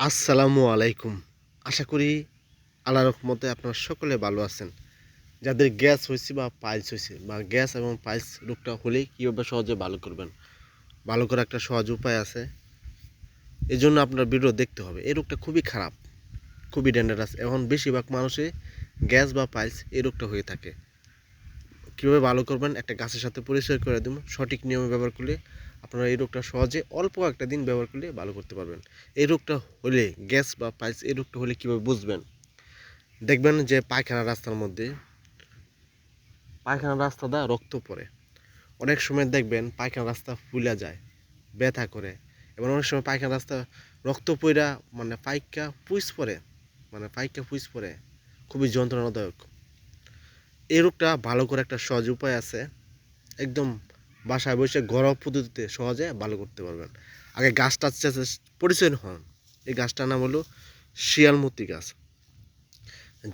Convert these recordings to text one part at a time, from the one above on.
আসসালামু আলাইকুম। আশা করি আল্লাহর রহমতে আপনারা সকলে ভালো আছেন। যাদের গ্যাস হয়েছে বা পাইলস হয়েছে বা গ্যাস এবং পাইলস রোগটা হলেই কীভাবে সহজে ভালো করবেন, ভালো করার একটা সহজ উপায় আছে। এজন্য আপনার ভিডিও দেখতে হবে। এই রোগটা খুবই খারাপ, খুবই ডেঞ্জারাস। এখন বেশিরভাগ মানুষে গ্যাস বা পাইলস এই রোগটা হয়ে থাকে। কীভাবে ভালো করবেন একটা গাছের সাথে পরিচয় করে দেব। সঠিক নিয়মে ব্যবহার করলে আপনারা এই রোগটা সহজে অল্প একটা দিন ব্যবহার করলে ভালো করতে পারবেন। এই রোগটা হলে গ্যাস বা পাইলস এই রোগটা হলে কীভাবে বুঝবেন? দেখবেন যে পায়খানা রাস্তার মধ্যে পায়খানা রাস্তাটা রক্ত পড়ে। অনেক সময় দেখবেন পায়খানা রাস্তা ফুলে যায়, ব্যথা করে, এবং অনেক সময় পায়খানা রাস্তা রক্ত পইড়া পাইকা পুইজ পড়ে, খুবই যন্ত্রণাদায়ক। এই রোগটা ভালো করে একটা সহজ উপায় আছে। একদম বাসায় বসে ঘরোয়া পদ্ধতিতে সহজে ভালো করতে পারবেন। আগে গাছটার সাথে পরিচয় হন। এই গাছটার নাম হলো শিয়ালমতি গাছ।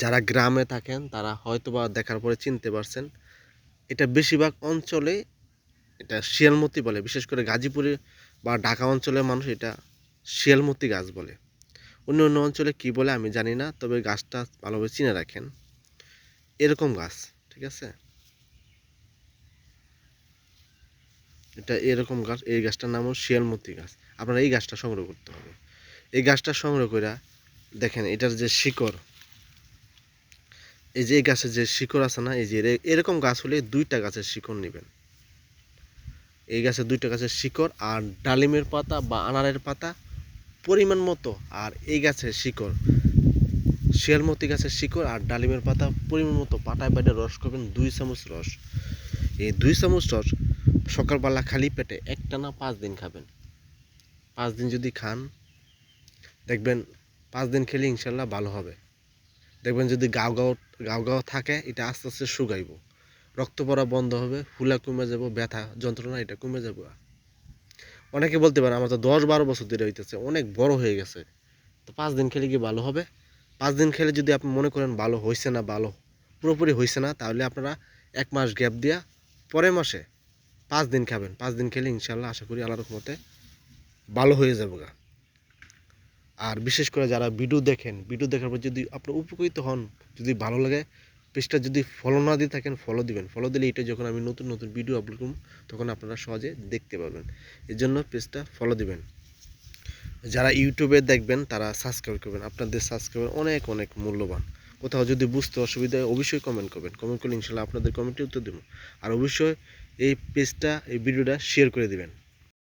যারা গ্রামে থাকেন তারা হয়তোবা দেখার পরে চিনতে পারছেন। এটা বেশিরভাগ অঞ্চলে এটা শিয়ালমতি বলে। বিশেষ করে গাজীপুরে বা ঢাকা অঞ্চলের মানুষ এটা শিয়ালমতি গাছ বলে। অন্য অন্য অঞ্চলে কী বলে আমি জানি না, তবে গাছটা ভালোভাবে চিনে রাখেন। এরকম গাছ, ঠিক আছে? এটা এরকম গাছ। এই গাছটার নাম হলো শিয়ালমতি গাছ। আপনারা এই গাছটা সংগ্রহ করতে হবে। এই গাছটা সংগ্রহ করে দেখেন এটার যে শিকড়, এই যে এই গাছের যে শিকড় আছে না, এই যে এরকম গাছ হলে 2টা গাছের শিকড় নেবেন। এই গাছের 2টা গাছের শিকড় আর ডালিমের পাতা বা আনারের পাতা পরিমাণ মতো, আর এই গাছের শিকড়, শিয়ালমতি গাছের শিকড় আর ডালিমের পাতা পরিমাণ মতো পাটায় বাইটে রস করবেন 2 চামচ রস। এই 2 চামচ রস সকালবেলা খালি পেটে একটানা 5 দিন খাবেন। 5 দিন যদি খান দেখবেন 5 দিন খেলে ইনশাল্লাহ ভালো হবে। দেখবেন যদি গাও গাও থাকে এটা আস্তে আস্তে শুকাইব, রক্ত পড়া বন্ধ হবে, ফুলা কমে যাব, ব্যথা যন্ত্রণা এটা কমে যাব। অনেকে বলতে পারে আমার তো 10-12 বছর ধরে হইতেছে, অনেক বড় হয়ে গেছে। তো 5 দিন খেলে কি ভালো হবে? 5 দিন খেলে যদি আপনি মনে করেন ভালো হয়েছে না, ভালো পুরোপুরি হয়েছে না, তাহলে আপনারা 1 মাস গ্যাপ দিয়া পরের মাসে 5 দিন খাবেন। 5 দিন খেলে ইনশাল্লাহ আশা করি আল্লাহর রহমতে ভালো হয়ে যাবে। আর বিশেষ করে যারা ভিডিও দেখেন, ভিডিও দেখার পর যদি আপনি উপকৃত হন, যদি ভালো লাগে, পেজটা যদি ফলো না দিয়ে থাকেন ফলো দিবেন। ফলো দিলে এটা যখন আমি নতুন নতুন ভিডিও আপলোড করব তখন আপনারা সহজে দেখতে পারবেন। এর জন্য পেজটা ফলো দিবেন। যারা ইউটিউবে দেখবেন তারা সাবস্ক্রাইব করবেন। আপনাদের সাবস্ক্রাইব অনেক অনেক মূল্যবান। কোথাও যদি বুঝতে অসুবিধা হয় অবশ্যই কমেন্ট করবেন। কমেন্ট করলে ইনশাল্লাহ আপনাদের কমেন্টে উত্তর দেবো। আর অবশ্যই এই পেজটা, এই ভিডিওটা শেয়ার করে দিবেন।